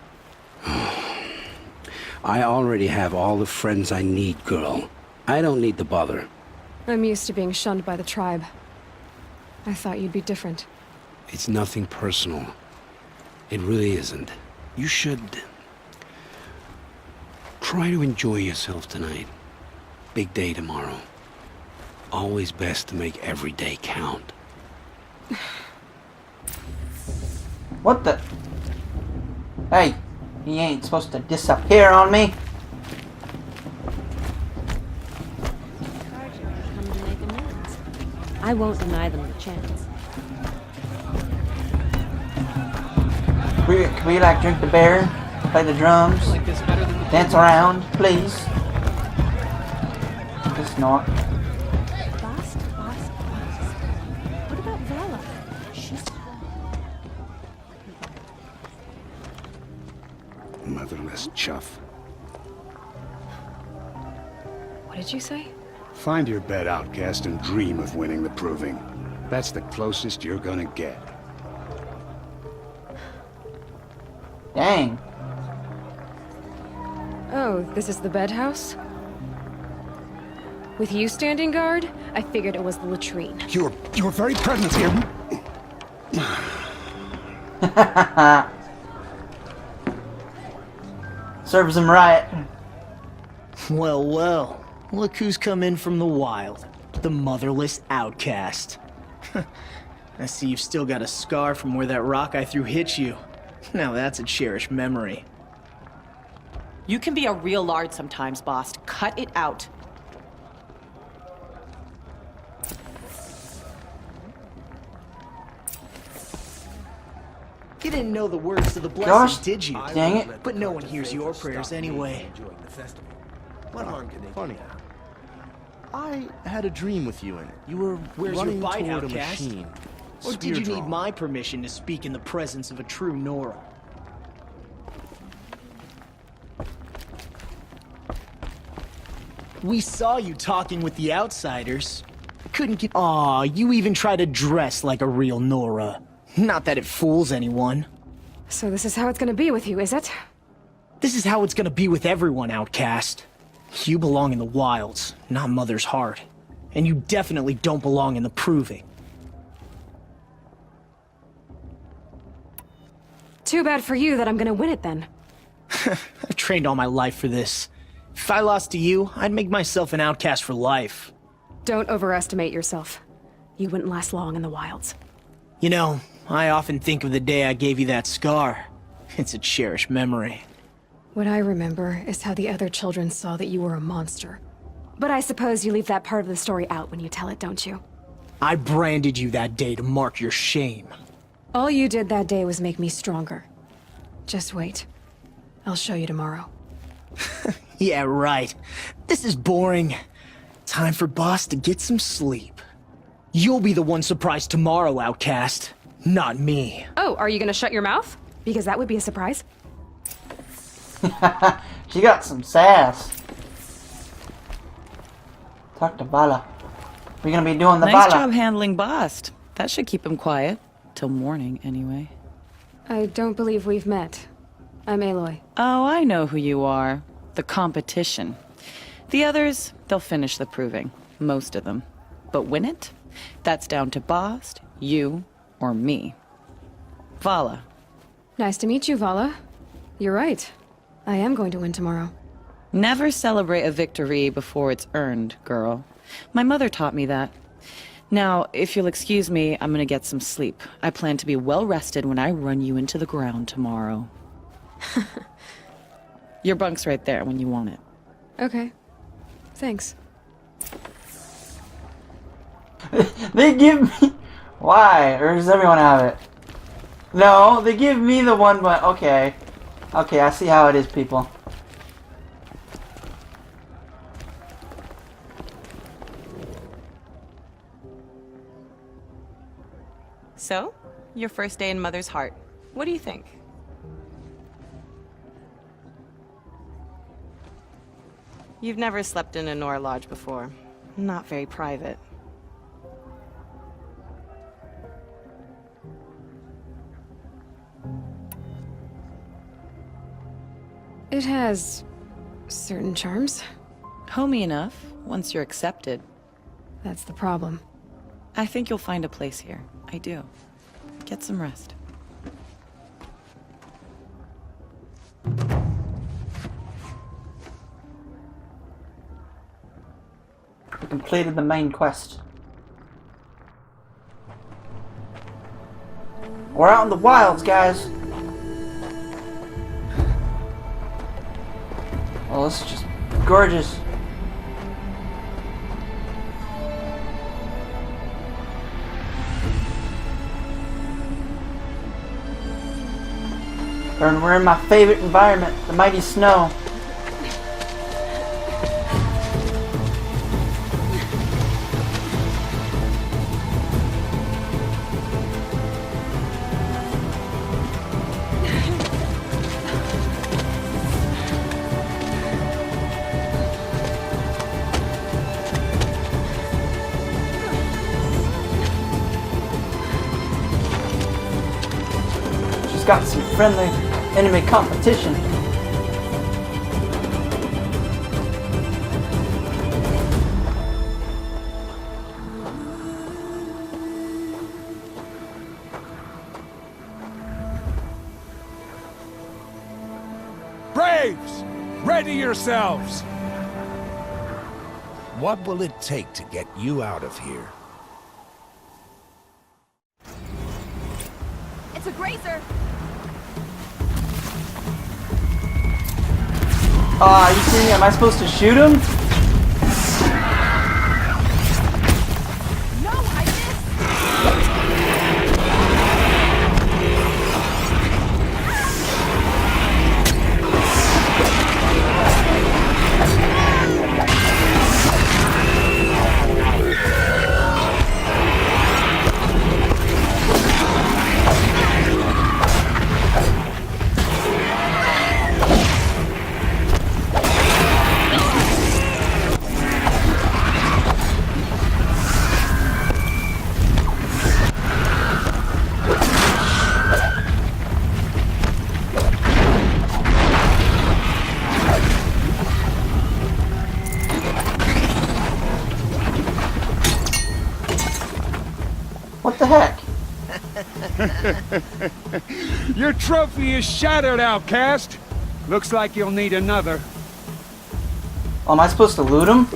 I already have all the friends I need, girl. I don't need the bother. I'm used to being shunned by the tribe. I thought you'd be different. It's nothing personal. It really isn't. You should... try to enjoy yourself tonight. Big day tomorrow. Always best to make every day count. What the? Hey, he ain't supposed to disappear on me. Come to make amends. I won't deny them the chance. Can we like drink the beer, play the drums, dance around, please? Just not. What about Vala? She's... Motherless chuff. What did you say? Find your bed, outcast, and dream of winning the proving. That's the closest you're gonna get. Dang. Oh, this is the bedhouse? With you standing guard, I figured it was the latrine. Your very presence here... Serves him right. Well, well. Look who's come in from the wild. The motherless outcast. I see you've still got a scar from where that rock I threw hit you. Now that's a cherished memory. You can be a real lard sometimes, boss. Cut it out. You didn't know the words to the blessing, Gosh, did you? dang it. But no one hears your prayers anyway. What harm can funny? I had a dream with you in it. You were Where's running your bite, toward outcast? a machine. Or did Spear you drawn. need my permission to speak in the presence of a true Nora? We saw you talking with the outsiders. Couldn't get. Aw, you even try to dress like a real Nora. Not that it fools anyone. So this is how it's gonna be with you, is it? This is how it's gonna be with everyone, outcast. You belong in the wilds, not Mother's heart. And you definitely don't belong in the proving. Too bad for you that I'm gonna win it then. I've trained all my life for this. If I lost to you, I'd make myself an outcast for life. Don't overestimate yourself. You wouldn't last long in the wilds. You know, I often think of the day I gave you that scar. It's a cherished memory. What I remember is how the other children saw that you were a monster. But I suppose you leave that part of the story out when you tell it, don't you? I branded you that day to mark your shame. All you did that day was make me stronger. Just wait. I'll show you tomorrow. Yeah, right. This is boring. Time for Boss to get some sleep. You'll be the one surprised tomorrow, outcast. Not me. Oh, are you gonna shut your mouth? Because that would be a surprise. She got some sass. Talk to Vala. We're gonna be doing the Nice Vala. job handling Bast. That should keep him quiet. Till morning, anyway. I don't believe we've met. I'm Aloy. Oh, I know who you are. The competition. The others, they'll finish the proving. Most of them. But win it? That's down to Bast, you, or me. Vala. Nice to meet you, Vala. You're right. I am going to win tomorrow. Never celebrate a victory before it's earned, girl. My mother taught me that. Now, if you'll excuse me, I'm gonna get some sleep. I plan to be well rested when I run you into the ground tomorrow. Your bunk's right there when you want it. Okay. Thanks. They give me... Why? Or does everyone have it? No, they give me the one, but okay. Okay, I see how it is, people. So, your first day in Mother's heart. What do you think? You've never slept in a Nora lodge before. Not very private. It has certain charms. Homey enough, once you're accepted. That's the problem. I think you'll find a place here. I do. Get some rest. We completed the main quest. We're out in the wilds, guys. Oh, this is just gorgeous. And we're in my favorite environment, the mighty snow. She's got some friendly enemy competition. Braves! Ready yourselves! What will it take to get you out of here? It's a grazer! Oh, are you kidding me? Am I supposed to shoot him? What the heck? Your trophy is shattered, outcast. Looks like you'll need another. Oh, am I supposed to loot him?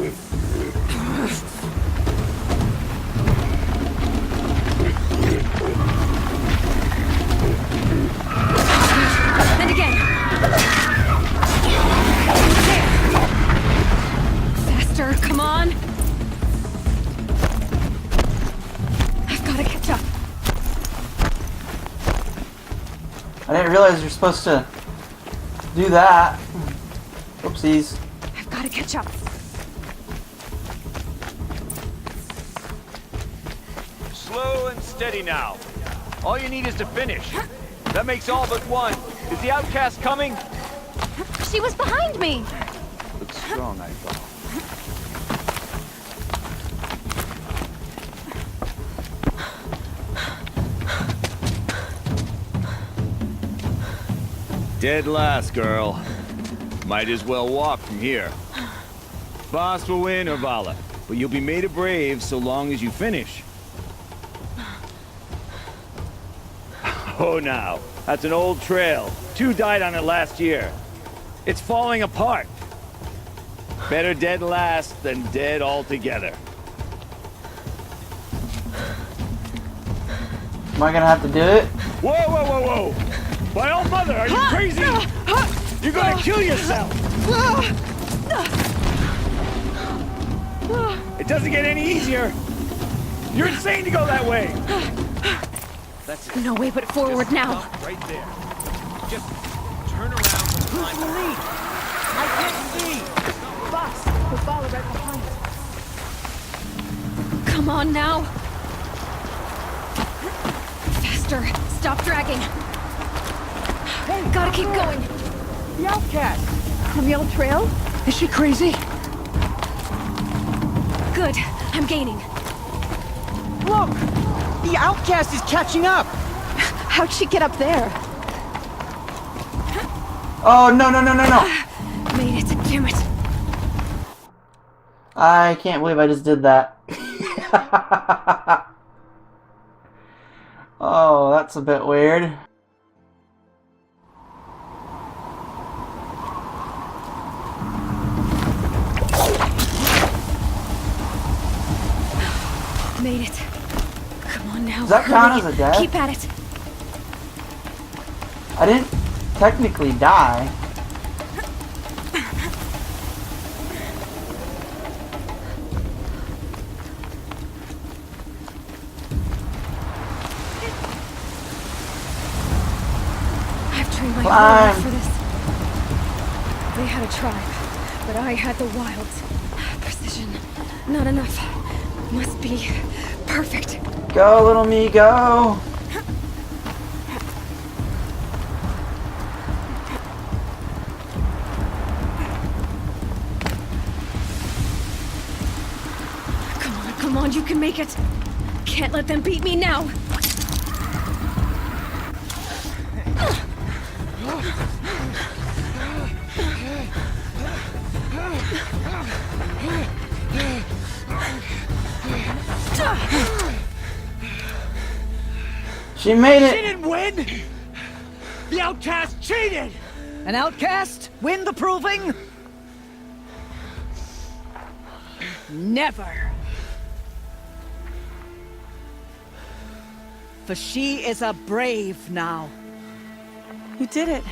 And again. Faster, come on. I've got to catch up. I didn't realize you're supposed to do that. Oopsies. I've got to catch up. Slow and steady now. All you need is to finish. That makes all but one. Is the outcast coming? She was behind me. Looks strong, I thought. Dead last, girl. Might as well walk from here. Boss will win or Vala, but you'll be made a brave so long as you finish. Oh, now. That's an old trail. 2 died on it last year. It's falling apart. Better dead last than dead altogether. Am I gonna have to do it? Whoa, whoa, whoa, whoa! My own mother, are you crazy? You're gonna kill yourself! It doesn't get any easier! You're insane to go that way! That's it. No way but forward now. Stop right there. Just turn around and climb the lead. I can't see! Boss, we'll follow right behind. Come on now. Faster. Stop dragging. Hey, gotta keep going. The outcast. From the old trail? Is she crazy? Good. I'm gaining. Look! The outcast is catching up! How'd she get up there? Oh, no, no, no, no, no! Made it. Damn it. I can't believe I just did that. Oh, that's a bit weird. Made it. Come on now. Does that count as a death? Keep at it. I didn't technically die. I've trained my Climb. whole life for this. They had a tribe, but I had the wilds. Precision. Not enough. Must be perfect. Go, little me, go! Come on, you can make it. Can't let them beat me now. She made it! She didn't win! The outcast cheated! An outcast? Win the proving? Never. For she is a brave now. You did it.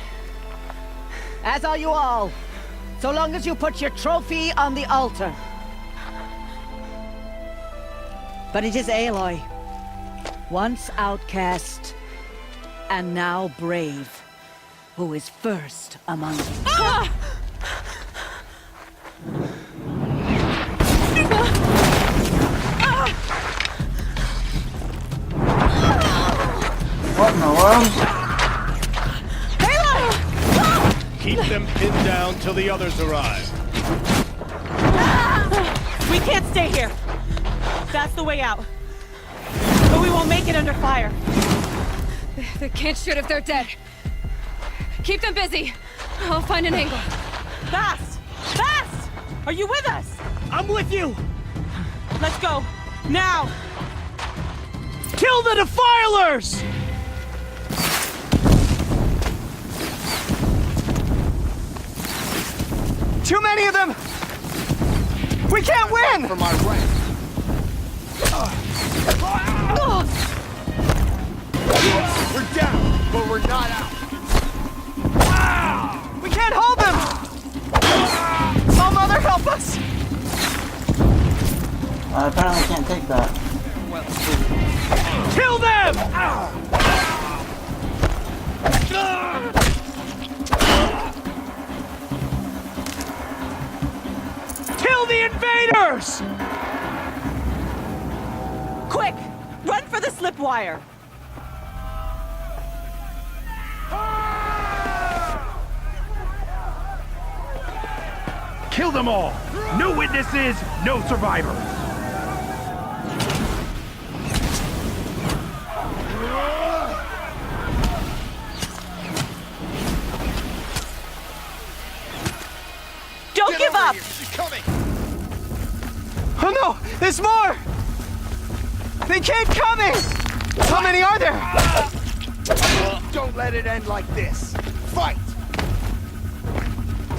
As are you all. so long as you put your trophy on the altar. But it is Aloy, once outcast, and now brave, who is first among you. Ah! What in the world? Keep them pinned down till the others arrive. We can't stay here. That's the way out. But we won't make it under fire. They can't shoot if they're dead. Keep them busy. I'll find an angle. Fast! Fast! Are you with us? I'm with you! Let's go. Now! Kill the defilers! Too many of them! We can't win! For my rank. We're down, but we're not out. We can't hold them! Oh, Mother, help us! I apparently can't take that. Kill them! Kill the invaders! Quick! Run for the slip wire! Kill them all! No witnesses, no survivors! Don't give up! She's coming! Oh no! There's more! They keep coming! How many are there? Don't let it end like this. Fight!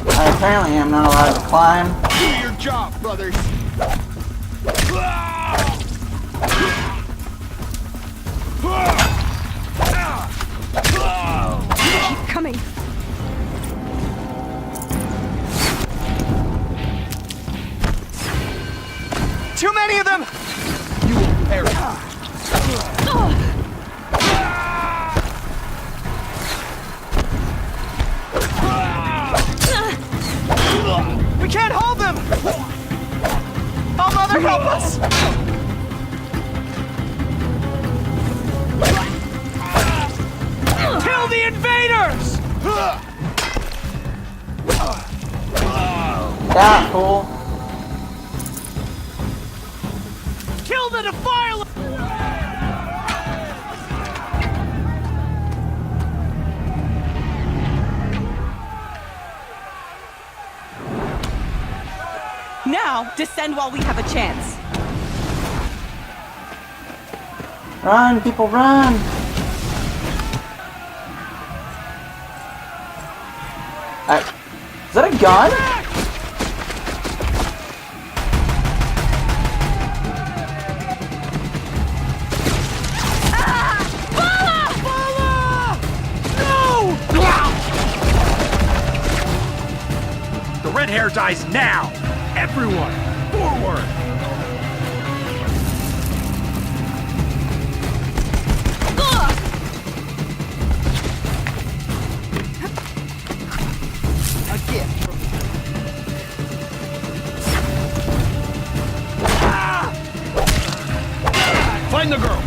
Apparently I'm not allowed to climb. Do your job, brothers! Keep coming. Too many of them! You will perish. We can't hold them! Oh, Mother, help us! Kill the invaders! Yeah, fool. Kill the defiler! Now, descend while we have a chance. Run, people, run! Is that a gun? The red hair dies now! Everyone, forward! A gift. Find the girl!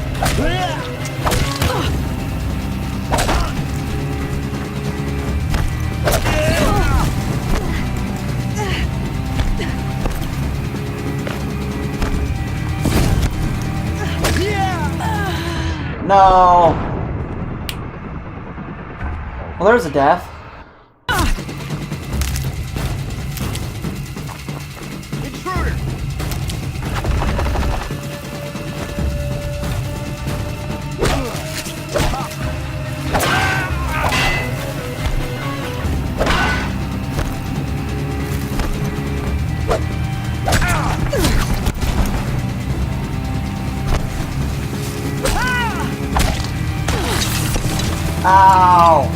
No! Well, there's a death. Intruder! Ow!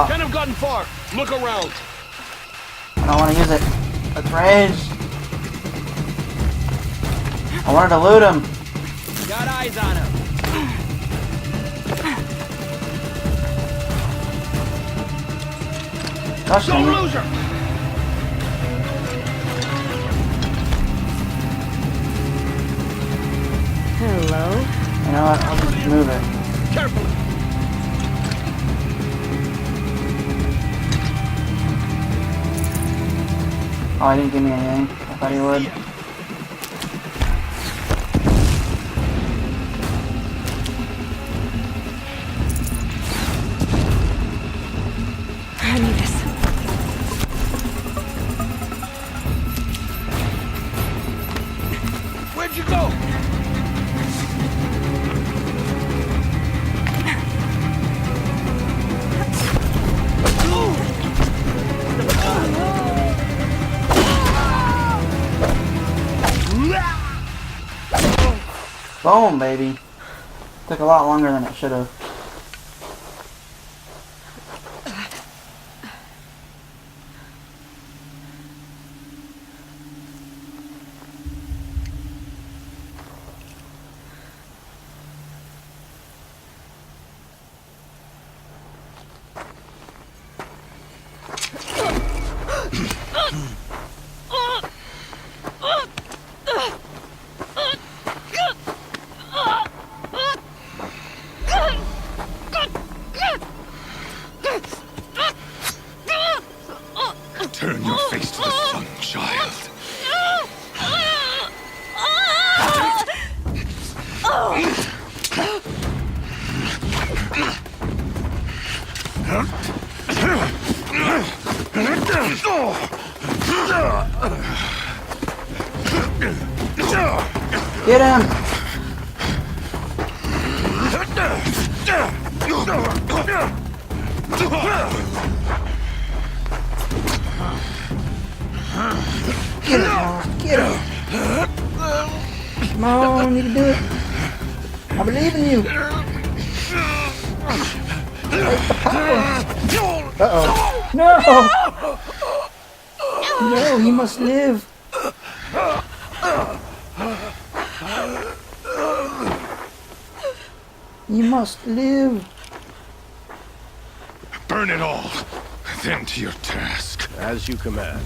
Can't have gotten far. Look around. I don't want to use it. Let's rage. I wanted to loot him. Got eyes on him. Gosh, Don't lose her. Hello? You know what? I'll just move it. Careful. Oh, he didn't give me anything. I thought he would. I need this. Where'd you go? Boom, baby. Took a lot longer than it should have. Turn your face to the sun, child. Get him! Get him! Get him! Come on, you can do it. I believe in you. Take the power. Uh-oh. No! No, he must live. You must live. Burn it all, then to your task. As you command.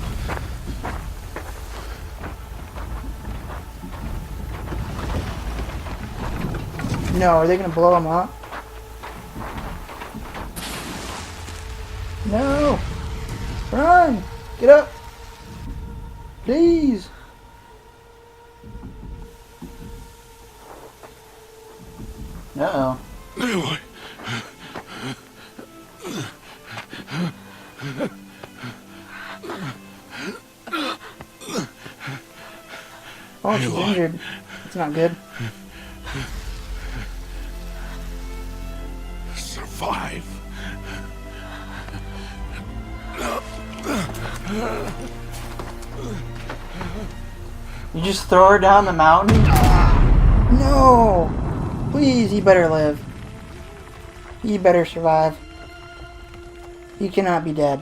No, are they gonna blow him up? No! Run! Get up! Please! Uh-oh. Oh, she's injured. That's not good. Survive. You just throw her down the mountain? No! Please, you better live. You better survive. You cannot be dead.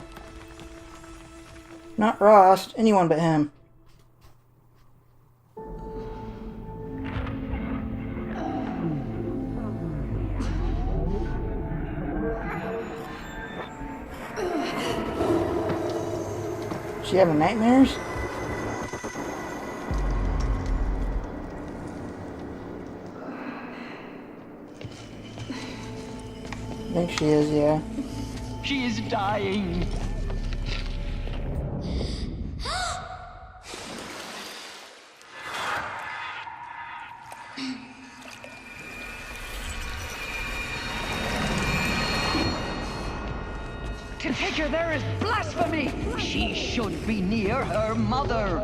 Not Ross, anyone but him. Is she having nightmares? I think she is, yeah. She is dying. To take her there is blasphemy. She should be near her mother.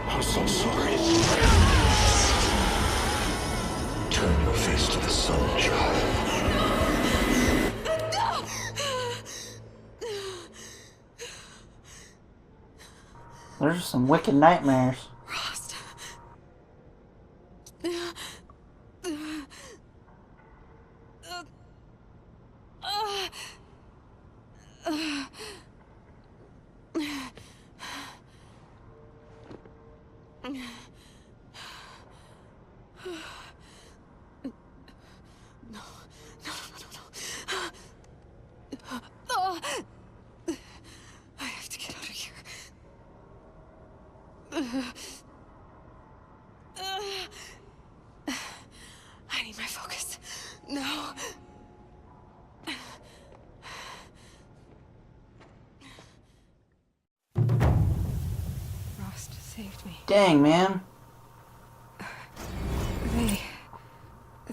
I'm so sorry. some wicked nightmares. I have to get out of here. I need my focus. No. Frost saved me. Dang, man.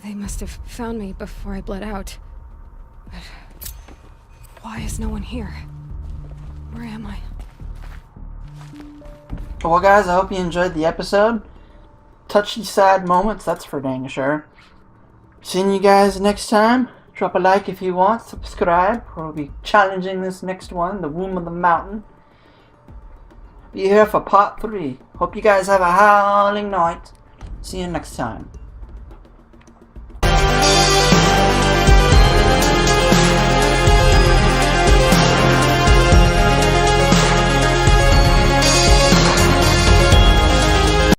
They must have found me before I bled out. But why is no one here? Where am I? Well, guys, I hope you enjoyed the episode. Touchy, sad moments, that's for dang sure. Seeing you guys next time. Drop a like if you want. Subscribe. We'll be challenging this next one, the Womb of the Mountain. Be here for part 3. Hope you guys have a howling night. See you next time.